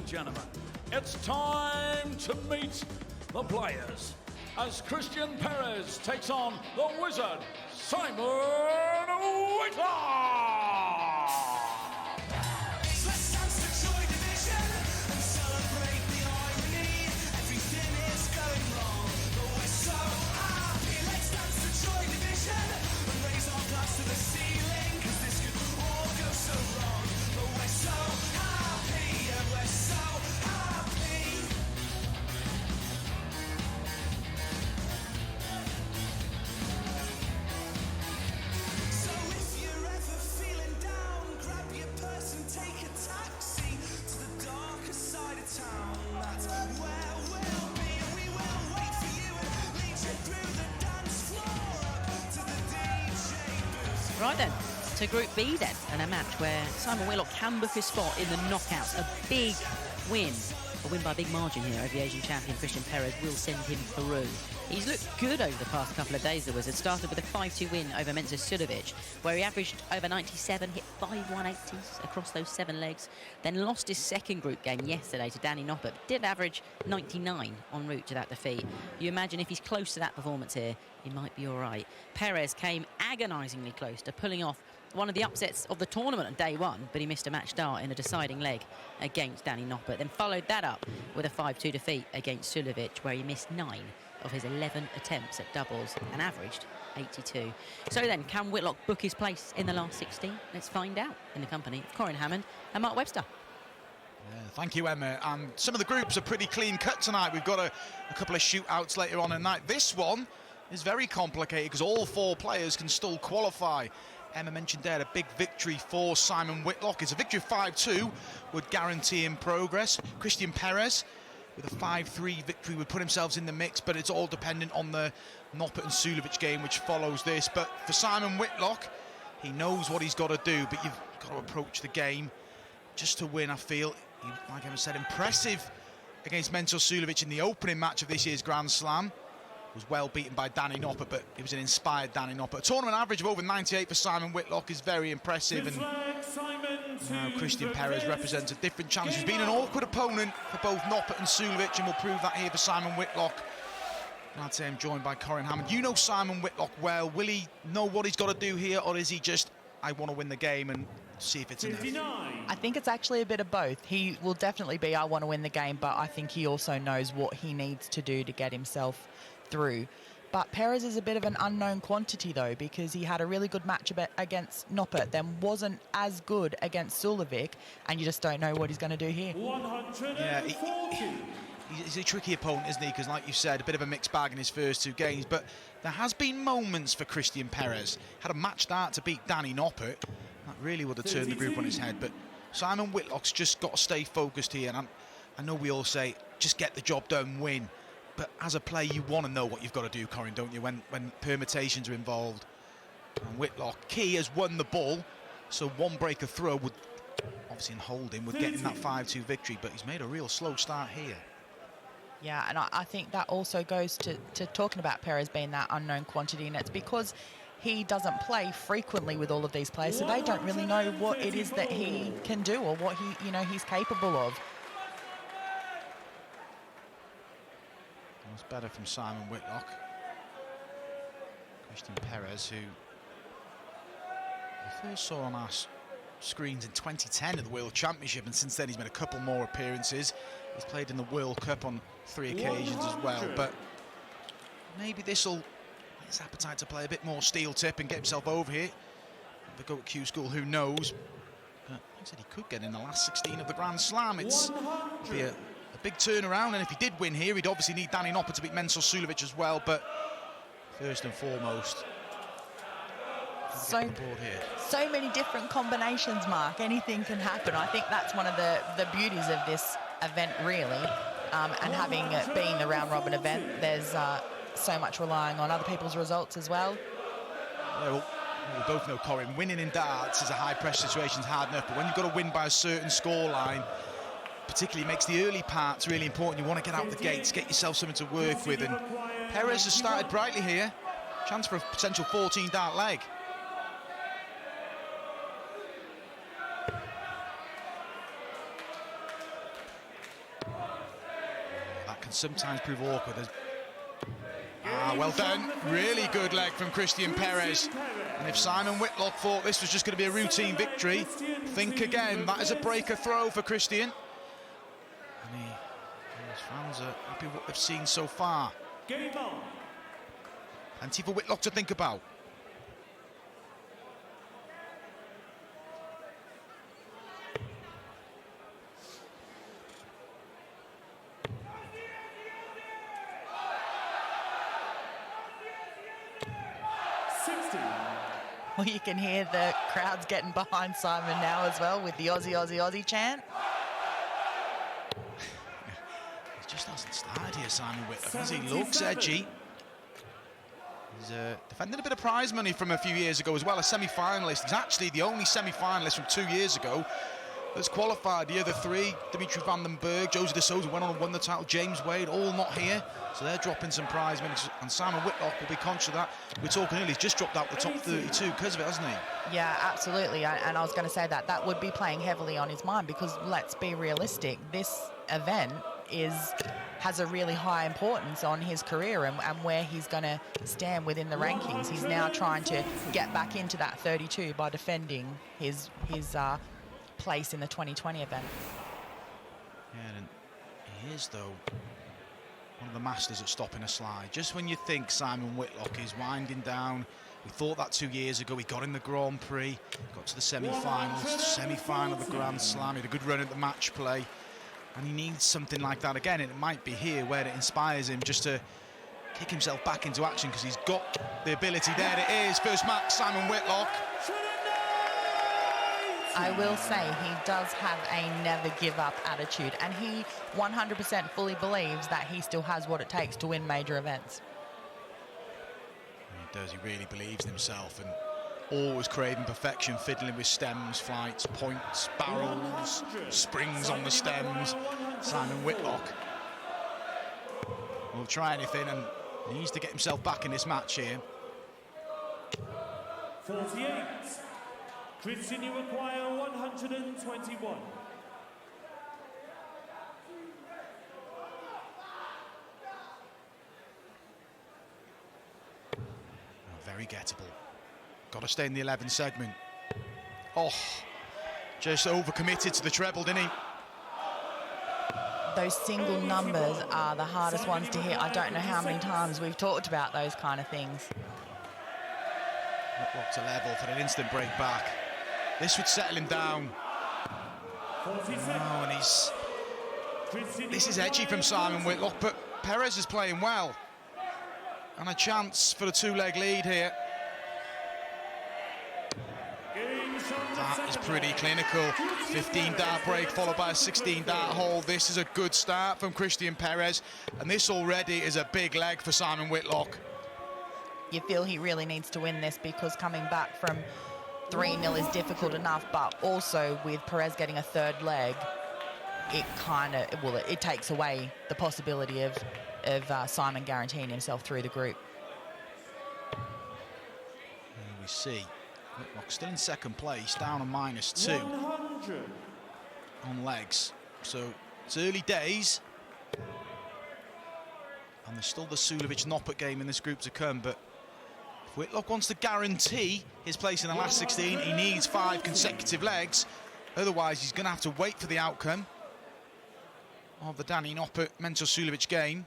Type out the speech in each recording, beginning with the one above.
and gentlemen, it's time to meet the players as Christian Perez takes on the wizard, Simon Whitlock! Right then, to Group B then, and a match where Simon Whitlock can book his spot in the knockouts. A big win, a win by a big margin here over the Asian champion Christian Perez will send him through. He's looked good over the past couple of days, the Wizard. Started with a 5-2 win over Menzo Sulovic, where he averaged over 97, hit 5 180s across those 7 legs, then lost his second group game yesterday to Danny Noppert, but did average 99 en route to that defeat. You imagine if he's close to that performance here, he might be all right. Perez came agonisingly close to pulling off one of the upsets of the tournament on day one, but he missed a match start in a deciding leg against Danny Noppert, then followed that up with a 5-2 defeat against Sulovic, where he missed 9 of his 11 attempts at doubles and averaged 82. So then, can Whitlock book his place in the last 16? Let's find out in the company of Corin Hammond and Mark Webster. Yeah, thank you, Emma. And some of the groups are pretty clean cut tonight. We've got a couple of shootouts later on in the night. This one is very complicated because all 4 players can still qualify. Emma mentioned there a big victory for Simon Whitlock. It's a victory of 5-2 would guarantee him progress. Christian Perez with a 5-3 victory would put himself in the mix, but it's all dependent on the Noppert and Sulovic game which follows this. But for Simon Whitlock, he knows what he's got to do, but you've got to approach the game just to win. I feel, like Emma said, impressive against Menzo Sulovic in the opening match of this year's Grand Slam. Was well beaten by Danny Noppert, but it was an inspired Danny Noppert. A tournament average of over 98 for Simon Whitlock is very impressive, and now Christian Perez represents a different challenge. He's been an awkward opponent for both Noppert and Sulovic, and will prove that here for Simon Whitlock. I'd say I'm joined by Corin Hammond. You know Simon Whitlock well. Will he know what he's got to do here, or is he just, I want to win the game and see if it's enough? I think it's actually a bit of both. He will definitely be, I want to win the game, but I think he also knows what he needs to do to get himself through. But Perez is a bit of an unknown quantity though, because he had a really good match against Noppert, then wasn't as good against Sulovic, and you just don't know what he's going to do here. Yeah, he's a tricky opponent, isn't he? Because like you said, a bit of a mixed bag in his first 2 games, but there has been moments for Christian Perez. Had a match start to beat Danny Noppert. That really would have turned the group on his head, but Simon Whitlock's just got to stay focused here, and I know we all say, just get the job done, win. But as a player, you want to know what you've got to do, Corin, don't you, when permutations are involved. And Whitlock, Key has won the ball, so one breaker throw would, obviously in holding, would get him that 5-2 victory, but he's made a real slow start here. Yeah, and I think that also goes to talking about Perez being that unknown quantity, and it's because he doesn't play frequently with all of these players, so they don't really know what it is that he can do or what he's capable of. It's better from Simon Whitlock. Christian Perez, who we first saw on our screens in 2010 at the World Championship, and since then he's made a couple more appearances. He's played in the World Cup on 3 occasions as well, but maybe this'll his appetite to play a bit more steel tip and get himself over here. The go at Q School, who knows? But like I said, he could get in the last 16 of the Grand Slam. It'd be a big turnaround, and if he did win here, he'd obviously need Danny Noppert to beat Menzo Sulovic as well, but first and foremost, so many different combinations, Mark. Anything can happen. I think that's one of the beauties of this event, really, and having it being the round robin event, there's so much relying on other people's results as well. Yeah, well, we both know, Corin, winning in darts is a high pressure situation, is hard enough, but when you've got to win by a certain scoreline, particularly makes the early parts really important. You want to get out the gates, get yourself something to work with, and Perez has started brightly here. Chance for a potential 14-dart leg. that can sometimes prove awkward. Well done. Really good leg from Christian Perez. And if Simon Whitlock thought this was just going to be a routine victory, think again. That is a breaker throw for Christian. And his fans are happy with what they've seen so far. Plenty for Whitlock to think about. Well, you can hear the crowds getting behind Simon now as well with the Aussie, Aussie, Aussie chant. He just hasn't started here, Simon Whitlock, as he looks edgy. He's defending a bit of prize money from a few years ago as well, a semi-finalist. He's actually the only semi-finalist from 2 years ago that's qualified. The other three, Dimitri van den Berg, Jose de Souza went on and won the title, James Wade, all not here. So they're dropping some prize money, and Simon Whitlock will be conscious of that. We were talking earlier, he's just dropped out the top 32 because of it, hasn't he? Yeah, absolutely, and I was going to say that would be playing heavily on his mind, because let's be realistic, this event has a really high importance on his career and where he's going to stand within the rankings. He's now trying to get back into that 32 by defending his place in the 2020 event. Yeah, and he is, though, one of the masters at stopping a slide. Just when you think Simon Whitlock is winding down, we thought that 2 years ago, he got in the Grand Prix, got to the semi-finals, semi-final of the Grand Slam, he had a good run at the match play, and he needs something like that again, and it might be here where it inspires him just to kick himself back into action, because he's got the ability. There it is, first match, Simon Whitlock. I will say he does have a never give up attitude, and he 100% fully believes that he still has what it takes to win major events. He does, he really believes in himself, and always craving perfection, fiddling with stems, flights, points, barrels, springs on the stems. Simon Whitlock will try anything, and he needs to get himself back in this match here. 48. Christian, you require 121. Very gettable. Got to stay in the 11 segment. Oh, just overcommitted to the treble, didn't he? Those single numbers are the hardest ones to hit. I don't know how many times we've talked about those kind of things. Whitlock to level for an instant break back. This would settle him down. Oh, and this is edgy from Simon Whitlock, but Perez is playing well. And a chance for a two-leg lead here. That is pretty clinical. 15-dart break followed by a 16-dart hold. This is a good start from Christian Perez, and this already is a big leg for Simon Whitlock. You feel he really needs to win this, because coming back from 3-0 is difficult enough, but also with Perez getting a third leg, it takes away the possibility of Simon guaranteeing himself through the group. And we see Whitlock still in second place, down on -2 on legs. So it's early days, and there's still the Sulevic-Noppert game in this group to come, but if Whitlock wants to guarantee his place in the last 16, he needs 5 consecutive legs. Otherwise, he's going to have to wait for the outcome of the Danny Noppert-Mensur Suljovic game.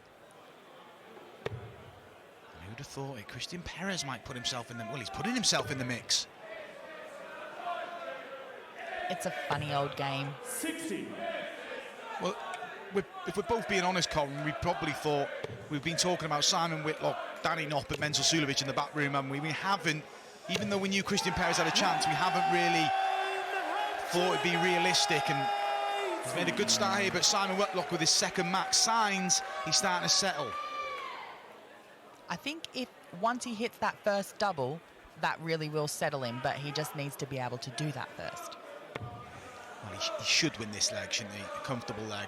And who'd have thought it? Christian Perez might put himself in the... Well, he's putting himself in the mix. It's a funny old game. 60. Well, if we're both being honest, Colin, we probably thought we've been talking about Simon Whitlock, Danny Noppert-Mensur Suljovic in the back room, and we haven't, even though we knew Christian Perez had a chance, we haven't really thought it'd be realistic. And he's made a good start here, but Simon Whitlock with his second match signs he's starting to settle. I think once he hits that first double, that really will settle him, but he just needs to be able to do that first. Well, he should win this leg, shouldn't he? A comfortable leg.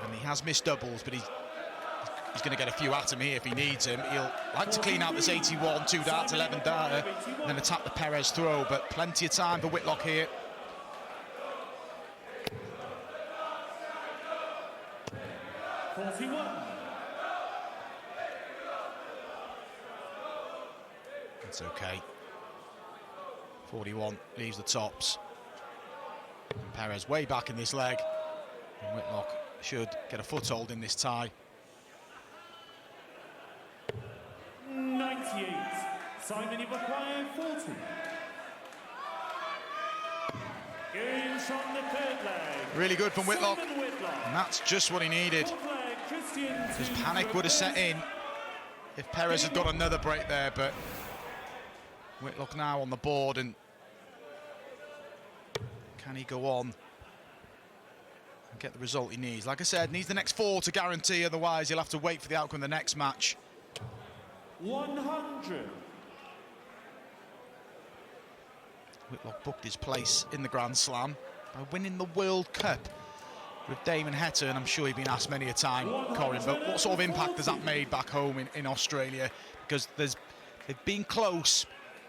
And he has missed doubles, but he's going to get a few at him here if he needs him. He'll like to clean out this 81, 2-dart, 11-darter, and then attack the Perez throw, but plenty of time for Whitlock here. 41. It's okay. 41 leaves the tops. And Perez way back in this leg. And Whitlock should get a foothold in this tie. 98. Simon, you've acquired 40. Games from the third leg. Really good from Whitlock. Simon Whitlock. And that's just what he needed. Fourth leg, Christian Because to panic would have set in if Perez had got another break there, but Whitlock now on the board, and can he go on and get the result he needs? Like I said, needs the next 4 to guarantee, otherwise he'll have to wait for the outcome of the next match. 100. Whitlock booked his place in the Grand Slam by winning the World Cup with Damon Heta, and I'm sure he's been asked many a time, Corin, but what sort of impact has that made back home in Australia? Because they've been close,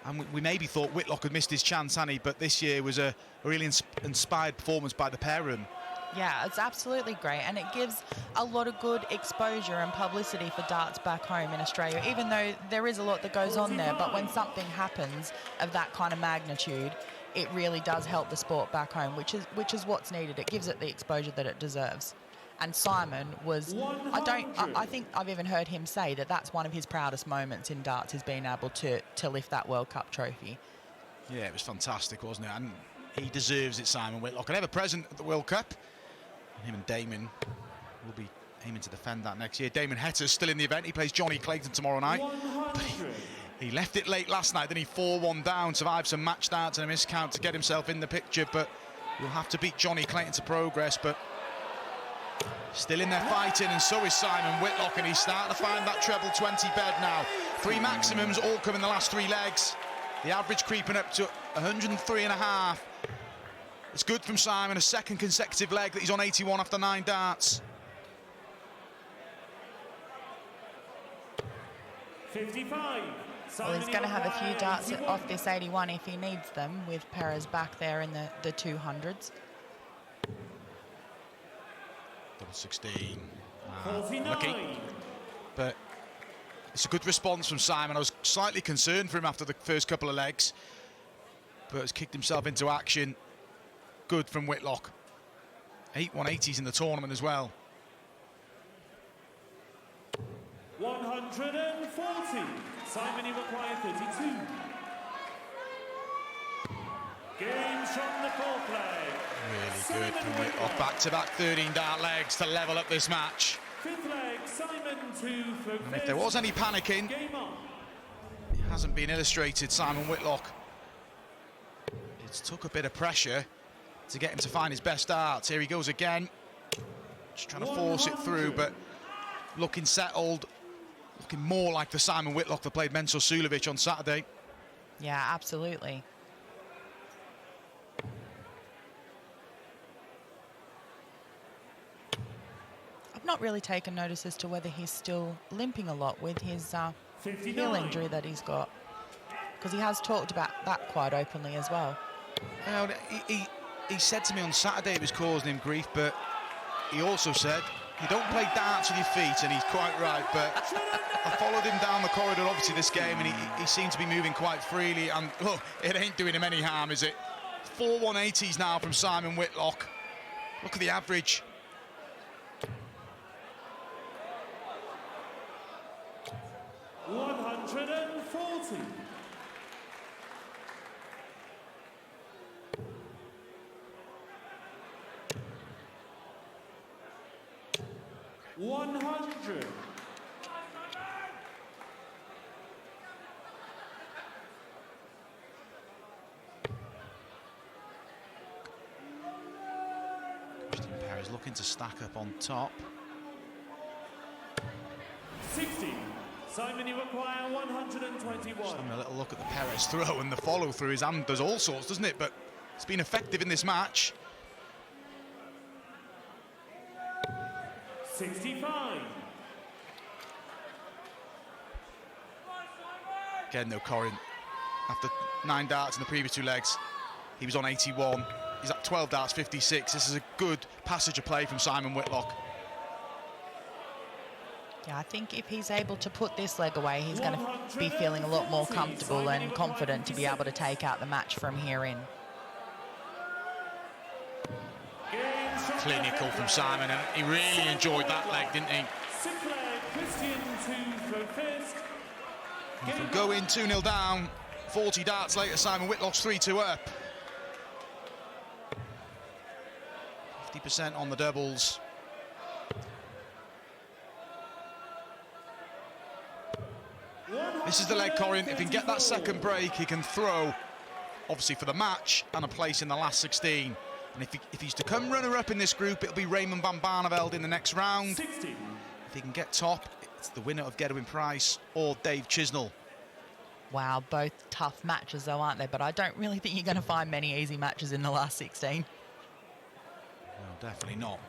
and we maybe thought Whitlock had missed his chance, hadn't he? But this year was a really inspired performance by the pair of them. Yeah, it's absolutely great, and it gives a lot of good exposure and publicity for darts back home in Australia, even though there is a lot that goes on there. But when something happens of that kind of magnitude, it really does help the sport back home, which is what's needed. It gives it the exposure that it deserves. And Simon was, I think I've even heard him say that that's one of his proudest moments in darts, is being able to lift that World Cup trophy. Yeah, it was fantastic, wasn't it? And he deserves it, Simon Whitlock, and ever present at the World Cup. Him and Damon will be aiming to defend that next year. Damon Heta's still in the event. He plays Johnny Clayton tomorrow night. But he left it late last night, then he 4-1 down, survived some match starts and a miscount to get himself in the picture, but he'll have to beat Johnny Clayton to progress. But still in there fighting, and so is Simon Whitlock, and he's starting to find that treble 20 bed now. 3 maximums, all come in the last 3 legs. The average creeping up to 103.5. It's good from Simon, a second consecutive leg that he's on 81 after 9 darts. 55. Well, he's going to have a few darts off this 81 if he needs them, with Perez back there in the 200s. Double 16. 49. Lucky. But it's a good response from Simon. I was slightly concerned for him after the first couple of legs, but has kicked himself into action. Good from Whitlock. 8 180s in the tournament as well. 140. Simon, you require 32. Games from the fourth leg. Really good from Whitlock. Back-to-back 13 dart legs to level up this match. Fifth leg, Simon 2 for And if there was any panicking, Game on. it hasn't been illustrated. Simon Whitlock, it's took a bit of pressure to get him to find his best darts. Here he goes again, just trying to force it through, but looking settled, looking more like the Simon Whitlock that played Mensur Suljovic on Saturday. Yeah, absolutely. I've not really taken notice as to whether he's still limping a lot with his heel injury that he's got, because he has talked about that quite openly as well. Well, he said to me on Saturday it was causing him grief, but he also said, you don't play darts with your feet, and he's quite right. But I followed him down the corridor, obviously, this game, and he seemed to be moving quite freely, and look, it ain't doing him any harm, is it? 4 180s now from Simon Whitlock. Look at the average. $140. $100. Christian Perez looking to stack up on top. 60. Simon, you require 121. Just having a little look at the Perez throw, and the follow through his hand does all sorts, doesn't it? But it's been effective in this match. 65. Again, though, Corin, after 9 darts in the previous 2 legs, he was on 81. He's at 12 darts, 56. This is a good passage of play from Simon Whitlock. Yeah, I think if he's able to put this leg away, he's going to be feeling a lot more comfortable and confident to be able to take out the match from here in. Clinical from Simon, and he really enjoyed that leg, didn't he? From going 2-0 down, 40 darts later, Simon Whitlock's 3-2 up. 50% on the doubles. This is the leg, Corin. If he can get that second break, he can throw, obviously, for the match and a place in the last 16. And if he's to come runner-up in this group, it'll be Raymond van Barneveld in the next round. 16. If he can get top, it's the winner of Gedwin Price or Dave Chisnell. Wow, both tough matches though, aren't they? But I don't really think you're going to find many easy matches in the last 16. No, definitely not.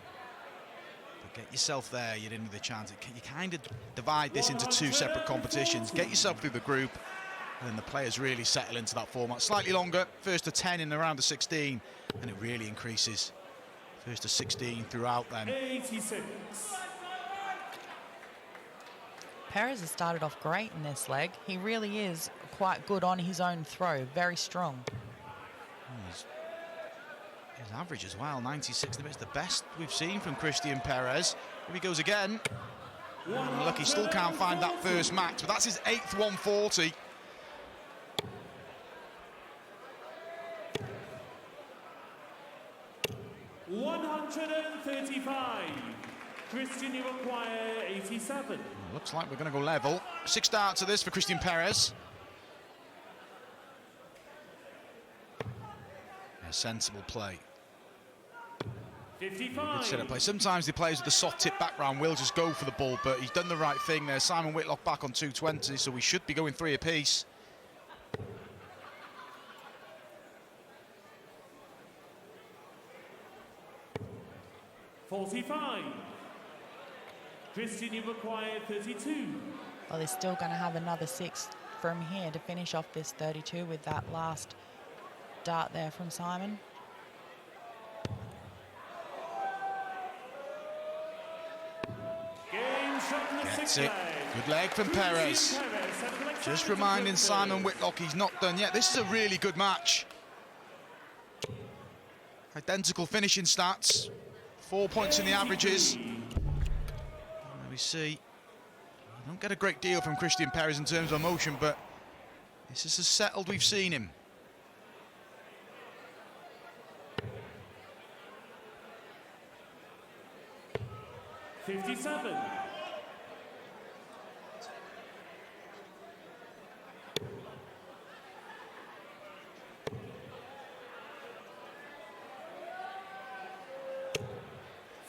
But get yourself there, you're in with a chance. You kind of divide this into two separate competitions. Get yourself through the group, and then the players really settle into that format. Slightly longer, first to 10 in the round of 16, and it really increases. First to 16 throughout then. 86. Perez has started off great in this leg. He really is quite good on his own throw, very strong. His average as well, 96. It's the best we've seen from Christian Perez. Here he goes again. Look, he still can't find that first max, but that's his 8th 140. $135. Christian, you require 87. Looks like we're going to go level. 6 darts to this for Christian Perez. A sensible play. 55. Good set up play. Sometimes the players with the soft tip background will just go for the ball, but he's done the right thing there. Simon Whitlock back on 220, so we should be going 3 apiece. $45. Christian, you require 32. Well, they're still going to have another 6 from here to finish off this 32 with that last dart there from Simon. Gets it. Good leg from Perez. Just reminding Simon Whitlock he's not done yet. This is a really good match. Identical finishing stats. 4 points in the averages. We see, you don't get a great deal from Christian Perez in terms of emotion, but this is as settled we've seen him. $57.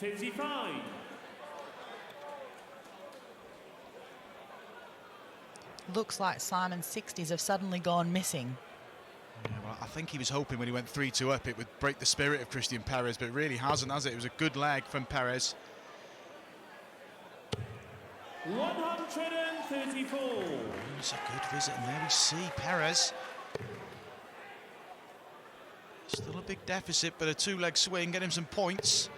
$55. Looks like Simon's 60s have suddenly gone missing. Yeah, well, I think he was hoping when he went 3-2 up it would break the spirit of Christian Perez, but it really hasn't, has it? It was a good leg from Perez. 134. It's a good visit, and there we see Perez. Still a big deficit, but a 2-leg swing, get him some points.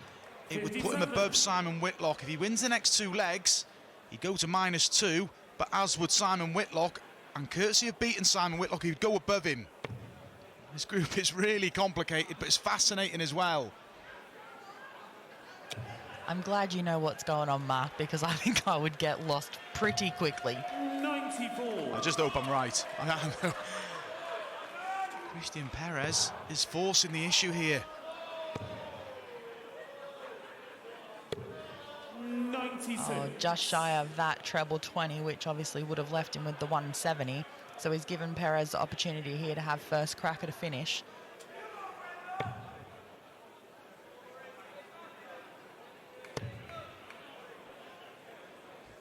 It would put him above Simon Whitlock. If he wins the next 2 legs, he'd go to -2, but as would Simon Whitlock, and courtesy of beating Simon Whitlock, he'd go above him. This group is really complicated, but it's fascinating as well. I'm glad you know what's going on, Mark, because I think I would get lost pretty quickly. 94. I just hope I'm right. I know. Christian Perez is forcing the issue here. 96. Oh, just shy of that treble 20, which obviously would have left him with the 170. So he's given Perez the opportunity here to have first crack at a finish.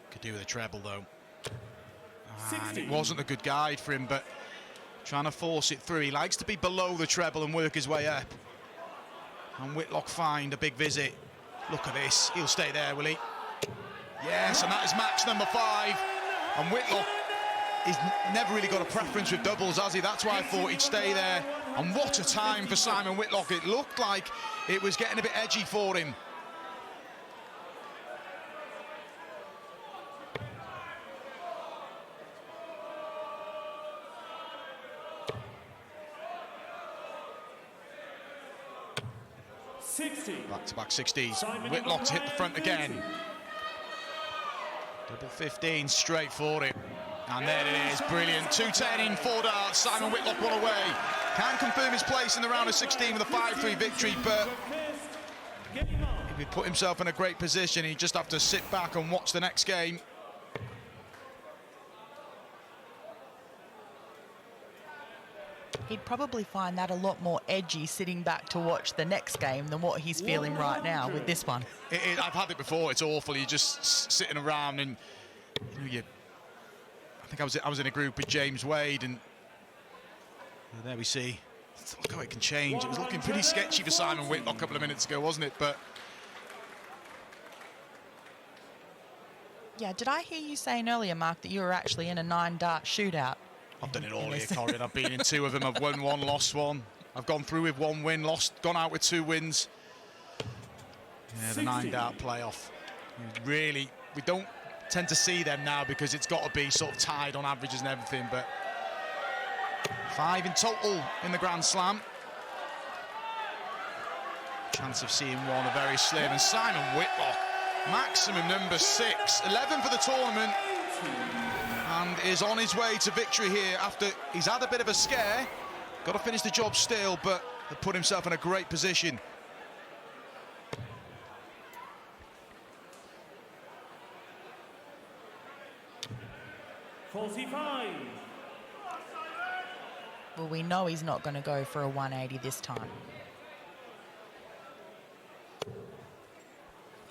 Could do with a treble, though. And 60. it wasn't a good guide for him, but trying to force it through. He likes to be below the treble and work his way up. And Whitlock find a big visit. Look at this. He'll stay there, will he? Yes, and that is max number 5. And Whitlock, he's never really got a preference with doubles, has he? That's why I thought he'd stay there. And what a time for Simon Whitlock. It looked like it was getting a bit edgy for him. 60. Back-to-back 60s. Whitlock's hit the front again. Double 15 straight for him. And there it is, brilliant. 210 in 4 darts. Simon Whitlock one away. Can confirm his place in the round of 16 with a 5-3 victory, but if he put himself in a great position, he'd just have to sit back and watch the next game. He'd probably find that a lot more edgy sitting back to watch the next game than what he's feeling right now with this one. I've had it before. It's awful. You're just sitting around and I think I was in a group with James Wade, and there we see. Look how it can change. It was looking pretty sketchy for Simon Whitlock a couple of minutes ago, wasn't it? But yeah, did I hear you saying earlier, Mark, that you were actually in a 9-dart shootout? I've done it all here, Corin. I've been in 2 of them. I've won 1, lost 1. I've gone through with 1 win, gone out with 2 wins. Yeah, the 9-dart playoff. Really, we don't tend to see them now because it's got to be sort of tied on averages and everything, but 5 in total in the Grand Slam. Chance of seeing one, a very slim. And Simon Whitlock, maximum number 6, 11 for the tournament, and is on his way to victory here after he's had a bit of a scare. Got to finish the job still, but he put himself in a great position. Well, we know he's not going to go for a 180 this time.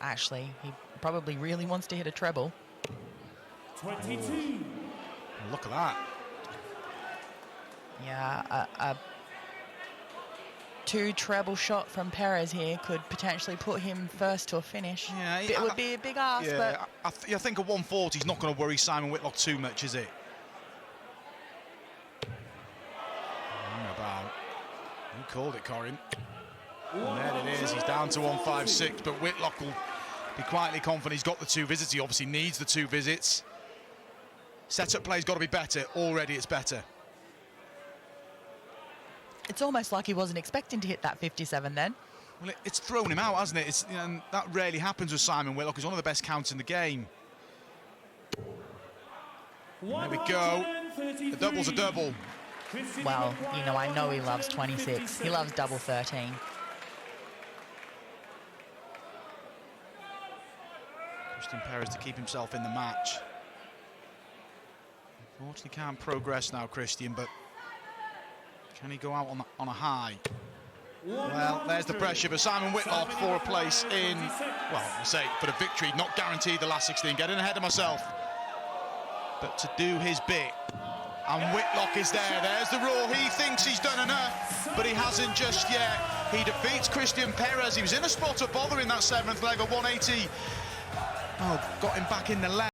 Actually, he probably really wants to hit a treble. 22. Oh, look at that. Yeah, a 2 treble shot from Perez here could potentially put him first to a finish. Yeah, it would be a big ask, yeah, but I think a 140 is not going to worry Simon Whitlock too much, is it? You called it, Corin. And there it is. He's down to 156, but Whitlock will be quietly confident he's got the 2 visits. He obviously needs the 2 visits. Setup play's got to be better. Already it's better. it's almost like he wasn't expecting to hit that 57 then. Well, it's thrown him out, hasn't it? And that rarely happens with Simon Whitlock. He's one of the best counts in the game. There we go. The double's a double. Well, you know, I know he loves 26. He loves double 13. Christian Perez to keep himself in the match. Unfortunately can't progress now, Christian, but can he go out on a high? Well, there's the pressure for Simon Whitlock for a place in, well, I say for a victory, not guaranteed the last 16, getting ahead of myself. But to do his bit, and Whitlock is there. There's the roar. He thinks he's done enough, but he hasn't just yet. He defeats Christian Perez. He was in a spot of bother in that 7th leg of 180. Oh, got him back in the leg.